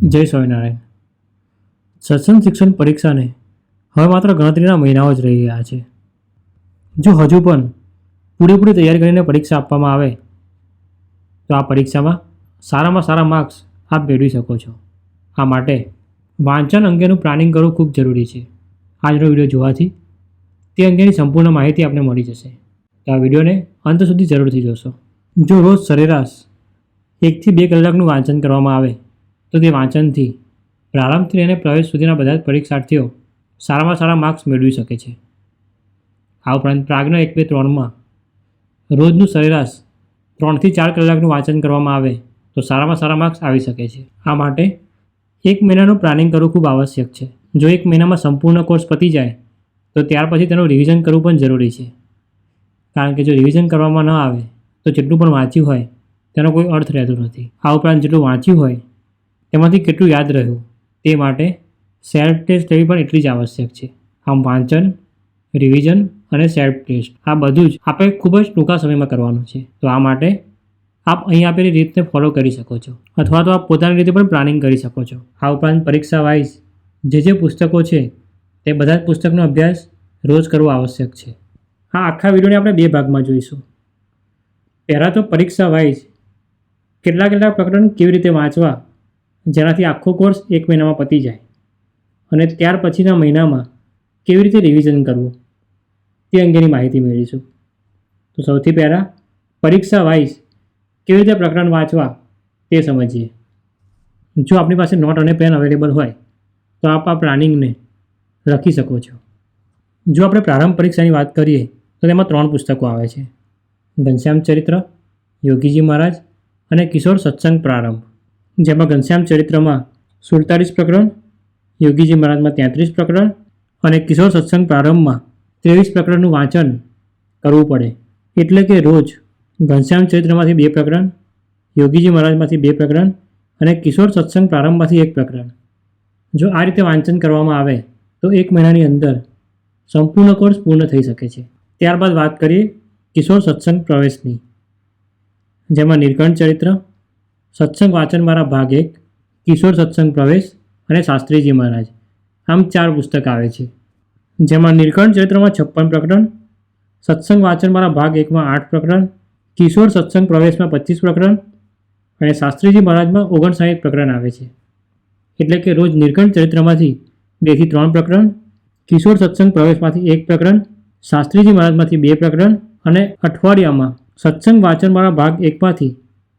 જય સ્વામિનારાયણ. સત્સંગ શિક્ષણ પરીક્ષાને હવે માત્ર ગણતરીના મહિનાઓ જ રહી ગયા છે. જો હજુ પણ પૂરેપૂરી તૈયારી કરીને પરીક્ષા આપવામાં આવે તો આ પરીક્ષામાં સારામાં સારા માર્ક્સ આપ મેળવી શકો છો. આ માટે વાંચન અંગેનું પ્લાનિંગ કરવું ખૂબ જરૂરી છે. આજનો વિડીયો જોવાથી તે અંગેની સંપૂર્ણ માહિતી આપને મળી જશે. તો આ વિડીયોને અંત સુધી જરૂરથી જોશો. જો રોજ સરેરાશ 1 થી 2 કલાકનું વાંચન કરવામાં આવે તો તે વાંચનથી પ્રારંભથી લઈને પ્રવેશ સુધીના બધા જ પરીક્ષાર્થીઓ સારામાં સારા માર્ક્સ મેળવી શકે છે. આ ઉપરાંત પ્રાગના 1, 2, 3માં રોજનું સરેરાશ 3 થી 4 કલાકનું વાંચન કરવામાં આવે તો સારામાં સારા માર્ક્સ આવી શકે છે. આ માટે 1 મહિનાનું પ્લાનિંગ કરવું ખૂબ આવશ્યક છે. જો 1 મહિનામાં સંપૂર્ણ કોર્સ પતી જાય તો ત્યાર પછી તેનું રિવિઝન કરવું પણ જરૂરી છે. કારણ કે જો રિવિઝન કરવામાં ન આવે તો જેટલું પણ વાંચ્યું હોય તેનો કોઈ અર્થ રહેતો નથી. આ ઉપરાંત જેટલું વાંચ્યું હોય તેમાંથી કેટલું યાદ રહ્યું તે માટે સેલ્ફ ટેસ્ટ લેવી પણ એટલી જ આવશ્યક છે. આમ વાંચન, રિવિઝન અને સેલ્ફ ટેસ્ટ આ બધું જ આપણે ખૂબ જ ટૂંકા સમયમાં કરવાનું છે. તો આ માટે આપ અહીં આપેલી રીતને ફોલો કરી શકો છો અથવા તો આપ પોતાની રીતે પણ પ્લાનિંગ કરી શકો છો. આ ઉપરાંત પરીક્ષા વાઇઝ જે પુસ્તકો છે તે બધા જ પુસ્તકનો અભ્યાસ રોજ કરવો આવશ્યક છે. આ આખા વિડીયોને આપણે 2 ભાગમાં જોઈશું. પહેલાં તો પરીક્ષા વાઇઝ કેટલા પ્રકરણ કેવી રીતે વાંચવા જેનાથી આખો કોર્સ 1 મહિનામાં પતી જાય અને ત્યાર પછીના મહિનામાં કેવી રીતે રિવિઝન કરવું તે અંગેની માહિતી મેળવીશું. તો સૌથી પહેલાં પરીક્ષા વાઇઝ કેવી રીતે પ્રકરણ વાંચવા તે સમજીએ. જો આપણી પાસે નોટ અને પેન અવેલેબલ હોય તો આપ આ પ્લાનિંગને લખી શકો છો. જો આપણે પ્રારંભ પરીક્ષાની વાત કરીએ તો તેમાં 3 પુસ્તકો આવે છે: ઘનશ્યામ ચરિત્ર, યોગીજી મહારાજ અને કિશોર સત્સંગ પ્રારંભ. જેમાં ઘનશ્યામ ચરિત્રમાં 47 પ્રકરણ, યોગીજી મહારાજમાં 33 પ્રકરણ અને કિશોર સત્સંગ પ્રારંભમાં 23 પ્રકરણનું વાંચન કરવું પડે. એટલે કે રોજ ઘનશ્યામ ચરિત્રમાંથી 2 પ્રકરણ, યોગીજી મહારાજમાંથી 2 પ્રકરણ અને કિશોર સત્સંગ પ્રારંભમાંથી 1 પ્રકરણ. જો આ રીતે વાંચન કરવામાં આવે તો 1 મહિનાની અંદર સંપૂર્ણ કોર્સ પૂર્ણ થઈ શકે છે. ત્યારબાદ વાત કરીએ કિશોર સત્સંગ પ્રવેશની, જેમાં નીલકંઠ ચરિત્ર, સત્સંગ વાંચનમાળા ભાગ 1, કિશોર સત્સંગ પ્રવેશ અને શાસ્ત્રીજી મહારાજ આમ 4 પુસ્તક આવે છે. જેમાં નીલકંઠ ચરિત્રમાં 56 પ્રકરણ, સત્સંગ વાંચનમાળા ભાગ 1માં 8 પ્રકરણ, કિશોર સત્સંગ પ્રવેશમાં 25 પ્રકરણ અને શાસ્ત્રીજી મહારાજમાં 59 પ્રકરણ આવે છે. એટલે કે રોજ નીલકંઠ ચરિત્રમાંથી 2 થી 3 પ્રકરણ, કિશોર સત્સંગ પ્રવેશમાંથી 1 પ્રકરણ, શાસ્ત્રીજી મહારાજમાંથી 2 પ્રકરણ અને અઠવાડિયામાં સત્સંગ વાંચનમાળા ભાગ 1માંથી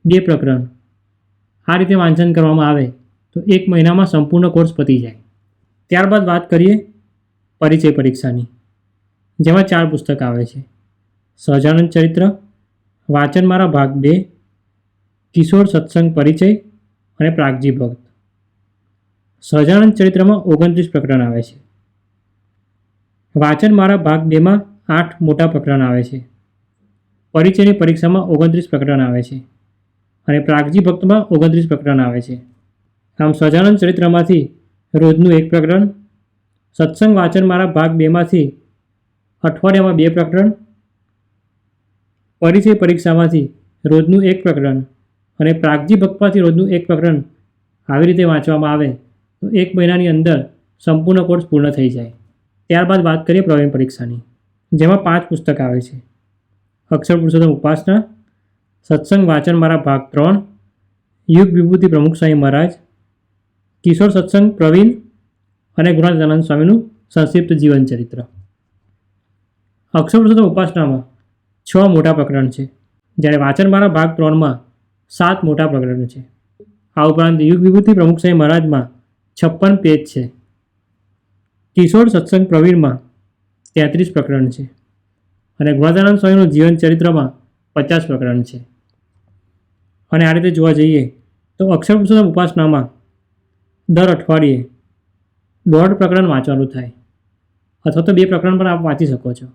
2 પ્રકરણ. આ રીતે વાંચન કરવામાં આવે તો 1 મહિનામાં સંપૂર્ણ કોર્સ પતી જાય. ત્યારબાદ વાત કરીએ પરિચય પરીક્ષાની, જેમાં 4 પુસ્તક આવે છે: સહજાનંદ ચરિત્ર, વાંચનમાળા ભાગ 2, કિશોર સત્સંગ પરિચય અને પ્રાગજી ભક્ત. સહજાનંદ ચરિત્રમાં 29 પ્રકરણ આવે છે. વાંચનમાળા ભાગ 2માં 8 મોટા પ્રકરણ આવે છે. પરિચયની પરીક્ષામાં 29 પ્રકરણ આવે છે અને પ્રાગજી ભક્તમાં 29 પ્રકરણ આવે છે. આમ સહજાનંદ ચરિત્રમાંથી રોજનું 1 પ્રકરણ, સત્સંગ વાંચનમાળા ભાગ 2માંથી અઠવાડિયામાં 2 પ્રકરણ, પરિચય પરીક્ષામાંથી રોજનું 1 પ્રકરણ અને પ્રાગજી ભક્તમાંથી રોજનું 1 પ્રકરણ આવી રીતે વાંચવામાં આવે તો 1 મહિનાની અંદર સંપૂર્ણ કોર્સ પૂર્ણ થઈ જાય. ત્યારબાદ વાત કરીએ પ્રવીણ પરીક્ષાની, જેમાં 5 પુસ્તક આવે છે: અક્ષર પુરુષોત્તમ ઉપાસના, સત્સંગ વાંચનમાળા ભાગ 3, યુગ વિભૂતિ પ્રમુખ સ્વામી મહારાજ, કિશોર સત્સંગ પ્રવીણ અને ગુણાતીતાનંદ સ્વામીનું સંક્ષિપ્ત જીવન ચરિત્ર. અક્ષર પુરુષોત્તમ ઉપાસનામાં 6 મોટા પ્રકરણ છે, જ્યારે વાંચનમાળા ભાગ 3માં 7 મોટા પ્રકરણ છે. આ ઉપરાંત યુગ વિભૂતિ પ્રમુખ સ્વામી મહારાજમાં 56 પેજ છે. કિશોર સત્સંગ પ્રવીણમાં 33 પ્રકરણ છે અને ગુણાતીતાનંદ સ્વામીનું જીવન ચરિત્રમાં 50 પ્રકરણ છે. અને આ રીતે જોવા જઈએ તો અક્ષર પુરુષોત્તમ ઉપાસનામાં દર અઠવાડિયે 1.5 પ્રકરણ વાંચવાનું થાય અથવા તો 2 પ્રકરણ પણ આપ વાંચી શકો છો.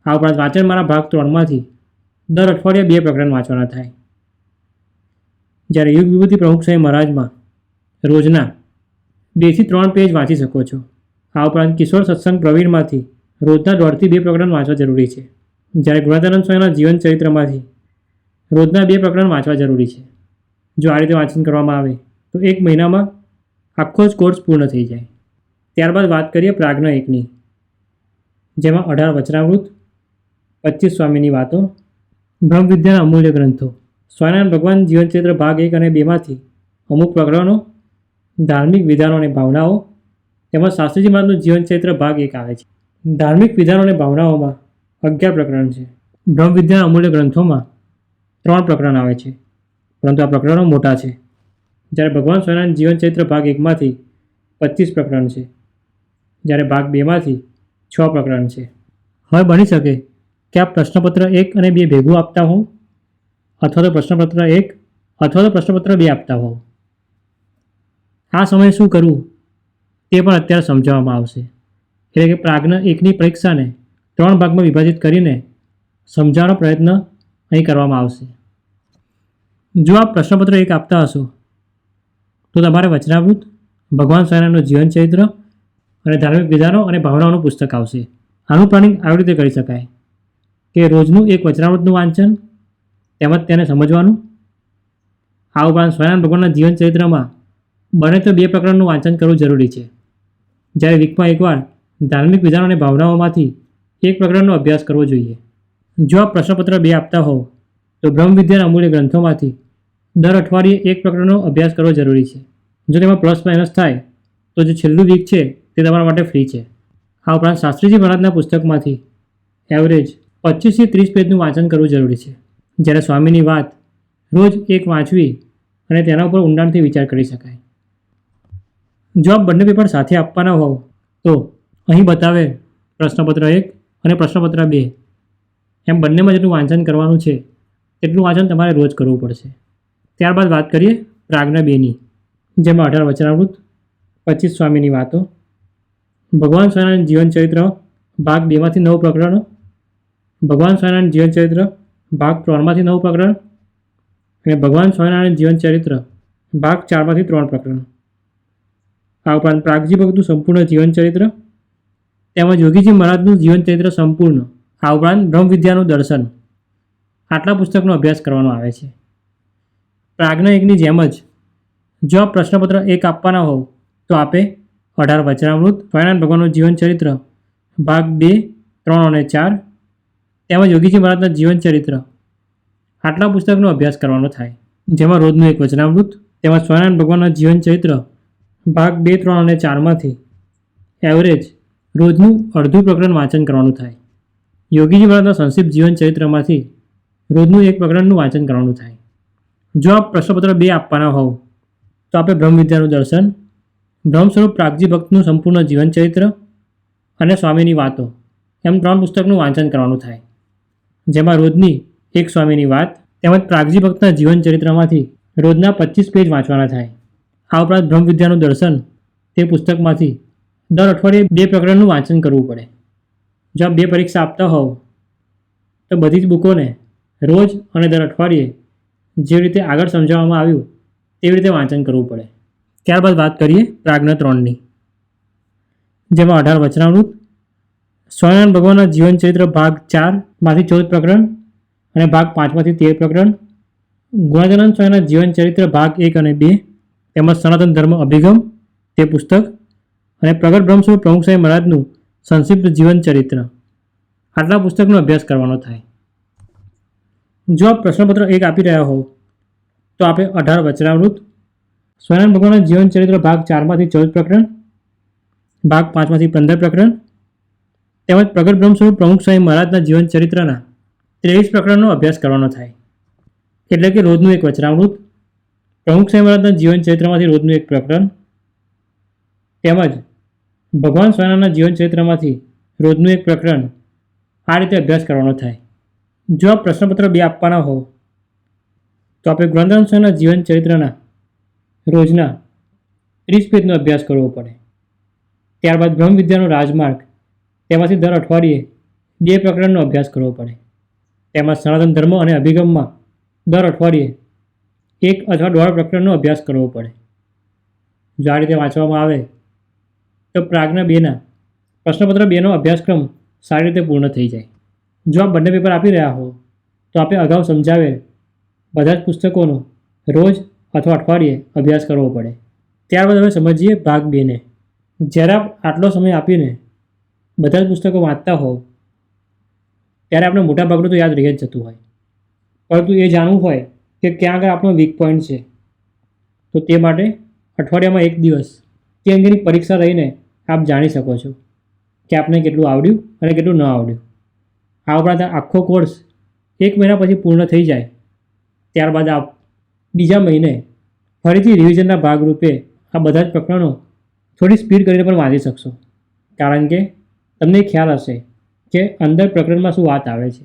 આ ઉપરાંત વાંચનમાળા ભાગ 3માંથી દર અઠવાડિયે 2 પ્રકરણ વાંચવાના થાય. જ્યારે યુગ વિભૂતિ પ્રમુખ સ્વામી મહારાજમાં રોજના 2 થી 3 પેજ વાંચી શકો છો. આ ઉપરાંત કિશોર સત્સંગ પ્રવીણમાંથી રોજના 1.5 થી 2 પ્રકરણ વાંચવા જરૂરી છે. જ્યારે ગુણાતીતાનંદ સ્વામીના જીવન ચરિત્રમાંથી રોજના 2 પ્રકરણ વાંચવા જરૂરી છે. જો આ રીતે વાંચન કરવામાં આવે તો 1 મહિનામાં આખો જ કોર્સ પૂર્ણ થઈ જાય. ત્યારબાદ વાત કરીએ પ્રાજ્ઞ 1ની, જેમાં 18 વચનામૃત, 25 સ્વામીની વાતો, બ્રહ્મ વિદ્યાના અમૂલ્ય ગ્રંથો, સ્વામિનારાયણ ભગવાન જીવનચરિત્ર ભાગ 1 અને 2માંથી અમુક પ્રકરણો, ધાર્મિક વિધાનો અને ભાવનાઓ, તેમાં શાસ્ત્રીજી મહારાજનું જીવનચરિત્ર ભાગ 1 આવે છે. ધાર્મિક વિધાનો અને ભાવનાઓમાં 11 પ્રકરણ છે. બ્રહ્મ વિદ્યાના અમૂલ્ય ગ્રંથોમાં 3 પ્રકરણ આવે છે, પરંતુ આ પ્રકરણો મોટા છે. જ્યારે ભગવાન સ્વામિનારાયણ જીવનચરિત્ર ભાગ 1માંથી 25 પ્રકરણ છે, જ્યારે ભાગ 2માંથી 6 પ્રકરણ છે. હવે બની શકે કે આ પ્રશ્નપત્ર 1 અને 2 ભેગું આપતા હોવ, અથવા તો પ્રશ્નપત્ર 1 અથવા તો પ્રશ્નપત્ર 2 આપતા હોવ. આ સમયે શું કરવું તે પણ અત્યારે સમજાવવામાં આવશે. એટલે કે પ્રાજ્ઞ 1ની પરીક્ષાને 3 ભાગમાં વિભાજિત કરીને સમજાવવાનો પ્રયત્ન અહીં કરવામાં આવશે. જો આપ પ્રશ્નપત્ર 1 આપતા હશો તો તમારે વચનામૃત, ભગવાન સ્વામિનારાયણનું જીવનચરિત્ર અને ધાર્મિક વિધાનો અને ભાવનાઓનું પુસ્તક આવશે. આનું પ્લાનિંગ આવી રીતે કરી શકાય કે રોજનું એક વચનામૃતનું વાંચન, તેમજ તેને સમજવાનું. આ ઉપરાંત સ્વામિનારાયણ ભગવાનના જીવનચરિત્રમાં બને તો 2 પ્રકરણનું વાંચન કરવું જરૂરી છે. જ્યારે વીકમાં એકવાર ધાર્મિક વિધાનો અને ભાવનાઓમાંથી 1 પ્રકરણનો અભ્યાસ કરવો જોઈએ. જો આપ પ્રશ્નપત્ર 2 આપતા હોવ તો બ્રહ્મ વિદ્યાના અમૂલ્ય ગ્રંથોમાંથી દર અઠવાડિયે 1 પ્રકરણનો અભ્યાસ કરવો જરૂરી છે. જો તેમાં પ્લસ માઇનસ થાય તો જે છેલ્લું વીક છે તે તમારા માટે ફ્રી છે. આ ઉપરાંત શાસ્ત્રીજી મહારાજના પુસ્તકમાંથી એવરેજ 25થી 30 પેજનું વાંચન કરવું જરૂરી છે. જ્યારે સ્વામીની વાત રોજ 1 વાંચવી અને તેના ઉપર ઊંડાણથી વિચાર કરી શકાય. જો આપ બંને પેપર સાથે આપવાના હોવ તો અહીં બતાવેલ પ્રશ્નપત્ર 1 અને પ્રશ્નપત્ર 2 એમ બંનેમાં જેટલું વાંચન કરવાનું છે તેટલું વાંચન તમારે રોજ કરવું પડશે. ત્યારબાદ વાત કરીએ પ્રાજ્ઞ 2ની, જેમાં 18 વચનામૃત, 25 સ્વામીની વાતો, ભગવાન સ્વામિનારાયણ જીવનચરિત્ર ભાગ 2માંથી 9 પ્રકરણો, ભગવાન સ્વામિનારાયણ જીવનચરિત્ર ભાગ 3માંથી 9 પ્રકરણ અને ભગવાન સ્વામિનારાયણ જીવનચરિત્ર ભાગ 4માંથી 3 પ્રકરણ. આ ઉપરાંત પ્રાગજી ભક્તનું સંપૂર્ણ જીવનચરિત્ર, તેમજ યોગીજી મહારાજનું જીવનચરિત્ર સંપૂર્ણ. આ ઉપરાંત બ્રહ્મ વિદ્યાનું દર્શન. આટલા પુસ્તકનો અભ્યાસ કરવાનો આવે છે. પ્રાજ્ઞ 1ની જેમ જ જો આપ પ્રશ્નપત્ર 1 આપવાના હોવ તો આપે 18 વચનામૃત, સ્વામિનારાયણ ભગવાનનું જીવનચરિત્ર ભાગ 2, 3 અને 4, તેમજ યોગીજી મહારાજના જીવનચરિત્ર. આટલા પુસ્તકનો અભ્યાસ કરવાનો થાય, જેમાં રોજનું 1 વચનામૃત, તેમજ સ્વામિનારાયણ ભગવાનના જીવનચરિત્ર ભાગ 2, 3 અને 4માંથી એવરેજ રોજનું અડધું પ્રકરણ વાંચન કરવાનું થાય. યોગીજી મહારાજના સંક્ષિપ્ત જીવનચરિત્રમાંથી રોજનું 1 પ્રકરણનું વાંચન કરવાનું થાય. જો આપ પ્રશ્નપત્ર 2 આપવાના હોવ તો આપણે બ્રહ્મ વિદ્યાનું દર્શન, બ્રહ્મ સ્વરૂપ પ્રાગજી ભક્તનું સંપૂર્ણ જીવનચરિત્ર અને સ્વામીની વાતો એમ 3 પુસ્તકનું વાંચન કરવાનું થાય, જેમાં રોજની 1 સ્વામીની વાત તેમજ પ્રાગજી ભક્તના જીવનચરિત્રમાંથી રોજના 25 પેજ વાંચવાના થાય. આ ઉપરાંત બ્રહ્મ વિદ્યાનું દર્શન તે પુસ્તકમાંથી દર અઠવાડિયે 2 પ્રકરણનું વાંચન કરવું પડે. જો આપ 2 પરીક્ષા આપતા હોવ તો બધી જ બુકોને રોજ અને દર અઠવાડિયે જે રીતે આગળ સમજાવવામાં આવ્યું તેવી રીતે વાંચન કરવું પડે. ત્યારબાદ વાત કરીએ પ્રાજ્ઞ 3ની, જેમાં 18 વચનામૃત, સ્વામિનારાયણ ભગવાનના જીવનચરિત્ર ભાગ 4માંથી 14 પ્રકરણ અને ભાગ 5માંથી 13 પ્રકરણ, ગુણાતીતાનંદ સ્વામીના જીવનચરિત્ર ભાગ 1 અને 2, તેમજ સનાતન ધર્મ અભિગમ તે પુસ્તક અને પ્રગટ બ્રહ્મ સ્વરૂપ પ્રમુખ સ્વામી મહારાજનું સંક્ષિપ્ત જીવનચરિત્ર. આટલા પુસ્તકનો અભ્યાસ કરવાનો થાય. જો આપ પ્રશ્નપત્ર 1 આપી રહ્યા હોવ તો આપે 18 વચનામૃત, સ્વામિનારાયણ ભગવાનના જીવનચરિત્ર ભાગ 4માંથી 14 પ્રકરણ, ભાગ 5માંથી 15 પ્રકરણ, તેમજ પ્રગટ બ્રહ્મ સ્વરૂપ પ્રમુખ સ્વામી મહારાજના જીવનચરિત્રના 23 પ્રકરણનો અભ્યાસ કરવાનો થાય. એટલે કે રોજનું 1 વચનામૃત, પ્રમુખ સ્વામી મહારાજના જીવનચરિત્રમાંથી રોજનું 1 પ્રકરણ, તેમજ ભગવાન સ્વામિનારાયણના જીવનચરિત્રમાંથી રોજનું 1 પ્રકરણ. આ રીતે અભ્યાસ કરવાનો થાય. જો આપ પ્રશ્નપત્ર 2 આપવાના હોવ તો આપણે ગુણાતીતાનંદ સ્વામીના જીવનચરિત્રના રોજના 30 પેજનો અભ્યાસ કરવો પડે. ત્યારબાદ બ્રહ્મ વિદ્યાનો રાજમાર્ગ, તેમાંથી દર અઠવાડિયે 2 પ્રકરણનો અભ્યાસ કરવો પડે. તેમજ સનાતન ધર્મ અને અભિગમમાં દર અઠવાડિયે 1 અથવા 1.5 પ્રકરણનો અભ્યાસ કરવો પડે. જો આ રીતે વાંચવામાં આવે તો પ્રાજ્ઞ 2ના પ્રશ્નપત્ર 2નો અભ્યાસક્રમ સારી રીતે પૂર્ણ થઈ જાય. જો આપ બંને પેપર આપી રહ્યા હો તો આપણે અગાઉ સમજાવેલ બધા જ પુસ્તકોનો રોજ અથવા અઠવાડિયે અભ્યાસ કરવો પડે. ત્યારબાદ હવે સમજીએ ભાગ 2ને. જ્યારે આપ આટલો સમય આપીને બધા જ પુસ્તકો વાંચતા હોવ ત્યારે આપણે મોટાભાગનું તો યાદ રહી જ જતું હોય, પરંતુ એ જાણવું હોય કે ક્યાં આગળ આપણો વીક પોઈન્ટ છે, તો તે માટે અઠવાડિયામાં 1 દિવસ તે અંગેની પરીક્ષા લઈને આપ જાણી શકો છો કે આપને કેટલું આવડ્યું અને કેટલું ન આવડ્યું. આ ઉપરાંત આખો કોર્સ 1 મહિના પછી પૂર્ણ થઈ જાય ત્યારબાદ આપ બીજા મહિને ફરીથી રિવિઝનના ભાગરૂપે આ બધા જ પ્રકરણો થોડી સ્પીડ કરીને પણ વાંચી શકશો, કારણ કે તમને ખ્યાલ હશે કે અંદર પ્રકરણમાં શું વાત આવે છે,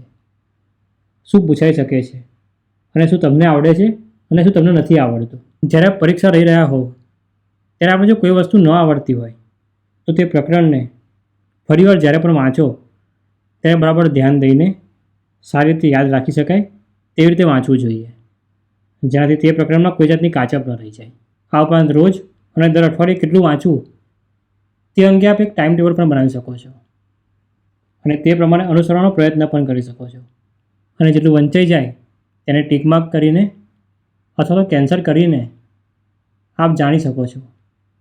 શું પૂછાઈ શકે છે અને શું તમને આવડે છે અને શું તમને નથી આવડતું. જ્યારે આપ પરીક્ષા લઈ રહ્યા હોવ ત્યારે આપણે જો કોઈ વસ્તુ ન આવડતી હોય તો તે પ્રકરણને ફરીવાર જ્યારે પણ વાંચો ત્યારે બરાબર ધ્યાન દઈને સારી રીતે યાદ રાખી શકાય તેવી રીતે વાંચવું જોઈએ, જેનાથી તે પ્રકરણમાં કોઈ જાતની કાચપ ન રહી જાય. આ ઉપરાંત રોજ અને દર અઠવાડિયે કેટલું વાંચવું તે અંગે આપ એક ટાઈમ ટેબલ પણ બનાવી શકો છો અને તે પ્રમાણે અનુસરવાનો પ્રયત્ન પણ કરી શકો છો. અને જેટલું વંચાઈ જાય તેને ટીક માર્ક કરીને અથવા તો કેન્સલ કરીને આપ જાણી શકો છો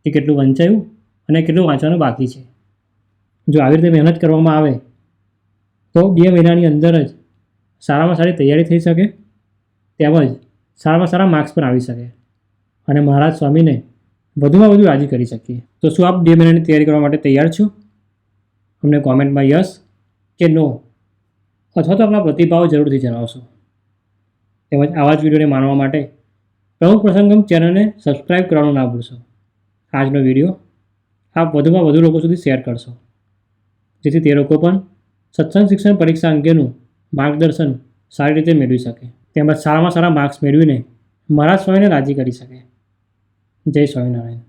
કે કેટલું વંચાયું અને કેટલું વાંચવાનું બાકી છે. જો આવી રીતે મહેનત કરવામાં આવે તો 2 મહિનાની અંદર જ સારામાં સારી તૈયારી થઈ શકે, તેમજ સારામાં સારા માર્ક્સ પણ આવી શકે અને મહારાજ સ્વામીને વધુમાં વધુ રાજી કરી શકીએ. તો શું આપ 2 મહિનાની તૈયારી કરવા માટે તૈયાર છો? અમને કોમેન્ટમાં યસ કે નો અથવા તો આપણા પ્રતિભાવો જરૂરથી જણાવશો. તેમજ આવા જ વિડીયોને માણવા માટે પ્રમુખ પ્રસંગમ ચેનલને સબસ્ક્રાઈબ કરવાનું ના ભૂલશો. આજનો વિડીયો આપ વધુમાં વધુ લોકો સુધી શેર કરશો, જેથી તે લોકો પણ સત્સંગ શિક્ષણ પરીક્ષા અંગેનું માર્ગદર્શન સારી રીતે મેળવી શકે, તેમજ સારામાં સારા માર્ક્સ મેળવીને મહારાજ સ્વામીને રાજી કરી શકે. જય સ્વામિનારાયણ.